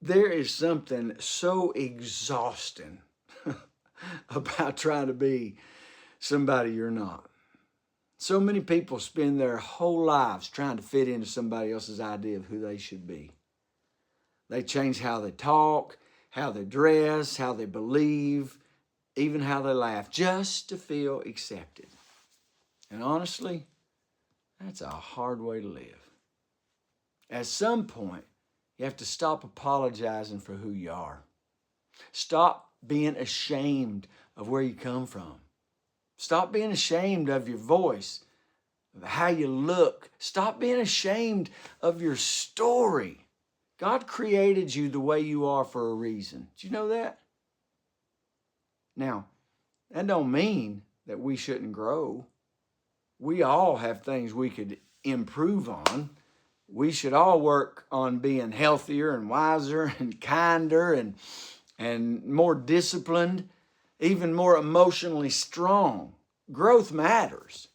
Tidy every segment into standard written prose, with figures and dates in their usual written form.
There is something so exhausting about trying to be somebody you're not. So many people spend their whole lives trying to fit into somebody else's idea of who they should be. They change how they talk, how they dress, how they believe, even how they laugh, just to feel accepted. And honestly, that's a hard way to live. At some point, you have to stop apologizing for who you are. Stop being ashamed of where you come from. Stop being ashamed of your voice, of how you look. Stop being ashamed of your story. God created you the way you are for a reason. Did you know that? Now, that don't mean that we shouldn't grow. We all have things we could improve on. We should all work on being healthier and wiser and kinder and more disciplined, even more emotionally strong. Growth matters.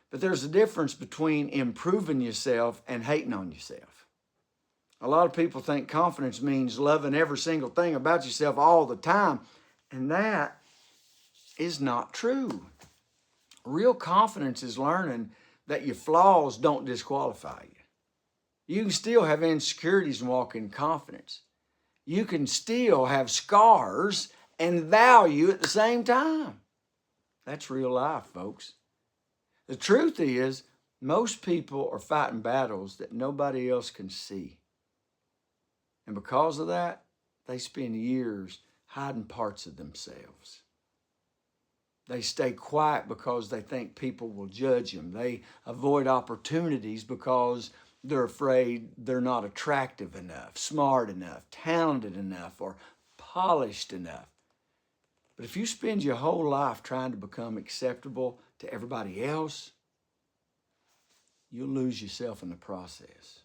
But there's a difference between improving yourself and hating on yourself. A lot of people think confidence means loving every single thing about yourself all the time, and that is not true. Real confidence is learning that your flaws don't disqualify you. You can still have insecurities and walk in confidence. You can still have scars and value at the same time. That's real life, folks. The truth is, most people are fighting battles that nobody else can see. And because of that, they spend years hiding parts of themselves. They stay quiet because they think people will judge them. They avoid opportunities because they're afraid they're not attractive enough, smart enough, talented enough, or polished enough. But if you spend your whole life trying to become acceptable to everybody else, you'll lose yourself in the process.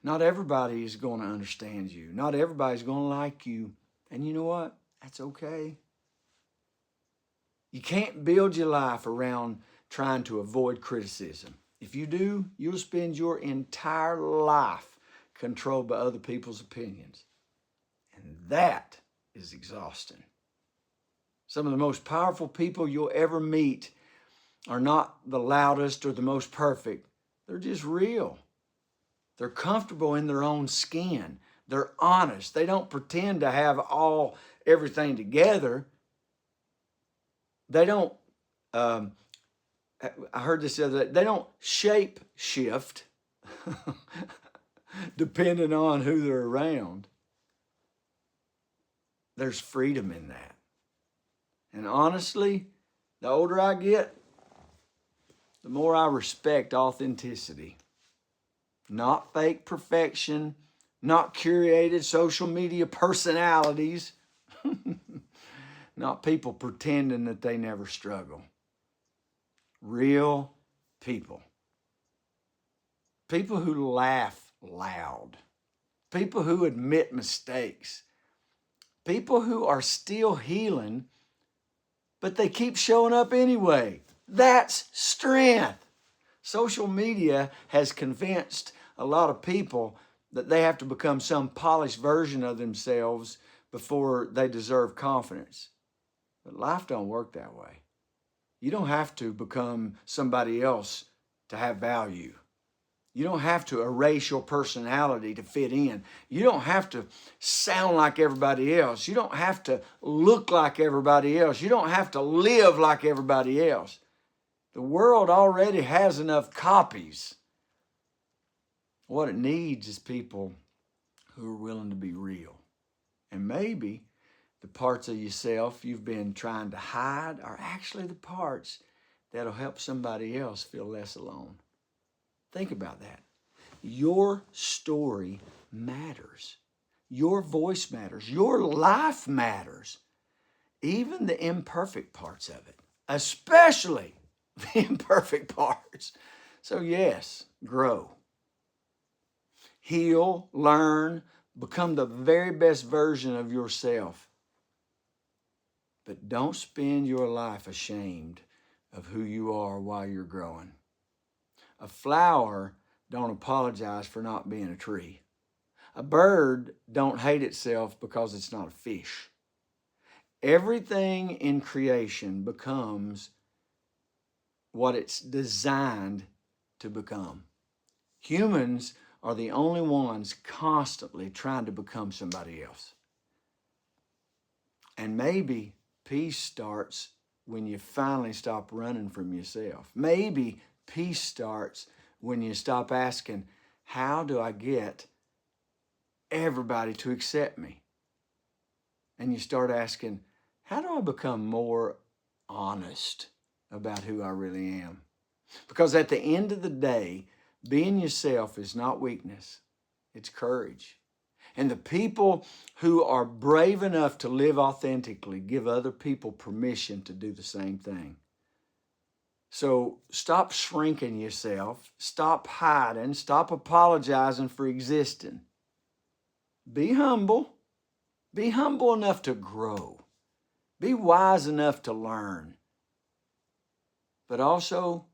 Not everybody is going to understand you. Not everybody's going to like you. And you know what? That's okay. You can't build your life around trying to avoid criticism. If you do, you'll spend your entire life controlled by other people's opinions. And that is exhausting. Some of the most powerful people you'll ever meet are not the loudest or the most perfect. They're just real. They're comfortable in their own skin. They're honest. They don't pretend to have everything together. They don't, I heard this the other day, they don't shape shift depending on who they're around. There's freedom in that. And honestly, the older I get, the more I respect authenticity. Not fake perfection, not curated social media personalities, not people pretending that they never struggle. Real people. People who laugh loud. People who admit mistakes. People who are still healing, but they keep showing up anyway. That's strength. Social media has convinced a lot of people that they have to become some polished version of themselves before they deserve confidence. But life don't work that way. You don't have to become somebody else to have value. You don't have to erase your personality to fit in. You don't have to sound like everybody else. You don't have to look like everybody else. You don't have to live like everybody else. The world already has enough copies. What it needs is people who are willing to be real. And maybe the parts of yourself you've been trying to hide are actually the parts that'll help somebody else feel less alone. Think about that. Your story matters. Your voice matters. Your life matters. Even the imperfect parts of it, especially the imperfect parts. So yes, grow. Heal, learn, become the very best version of yourself. But don't spend your life ashamed of who you are while you're growing. A flower don't apologize for not being a tree. A bird don't hate itself because it's not a fish. Everything in creation becomes what it's designed to become. Humans are the only ones constantly trying to become somebody else. And maybe peace starts when you finally stop running from yourself. Maybe peace starts when you stop asking, how do I get everybody to accept me? And you start asking, how do I become more honest about who I really am? Because at the end of the day, being yourself is not weakness, it's courage. And the people who are brave enough to live authentically give other people permission to do the same thing. So stop shrinking yourself, stop hiding, stop apologizing for existing. Be humble. Be humble enough to grow. Be wise enough to learn. But also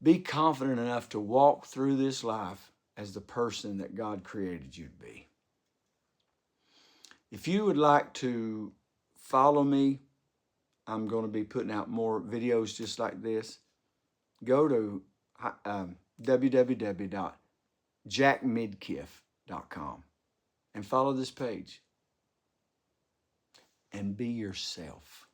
be confident enough to walk through this life as the person that God created you to be. If you would like to follow me, I'm going to be putting out more videos just like this. Go to www.jackmidkiff.com and follow this page and be yourself.